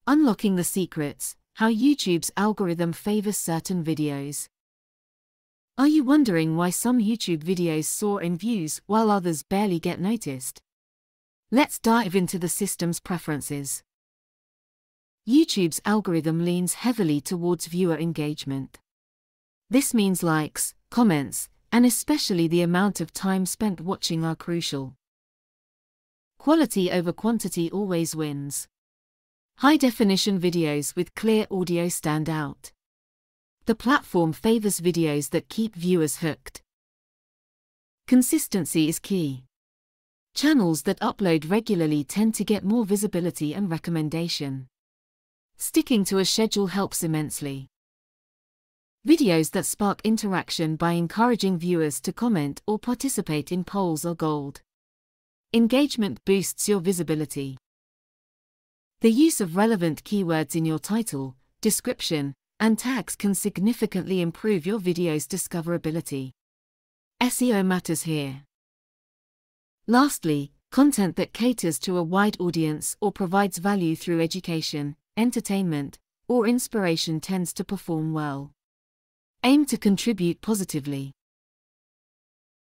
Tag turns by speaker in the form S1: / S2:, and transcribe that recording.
S1: Unlocking the secrets, how YouTube's algorithm favors certain videos. Are you wondering why some YouTube videos soar in views while others barely get noticed? Let's dive into the system's preferences. YouTube's algorithm leans heavily towards viewer engagement. This means likes, comments, and especially the amount of time spent watching are crucial. Quality over quantity always wins. High-definition videos with clear audio stand out. The platform favors videos that keep viewers hooked. Consistency is key. Channels that upload regularly tend to get more visibility and recommendation. Sticking to a schedule helps immensely. Videos that spark interaction by encouraging viewers to comment or participate in polls are gold. Engagement boosts your visibility. The use of relevant keywords in your title, description, and tags can significantly improve your video's discoverability. SEO matters here. Lastly, content that caters to a wide audience or provides value through education, entertainment, or inspiration tends to perform well. Aim to contribute positively.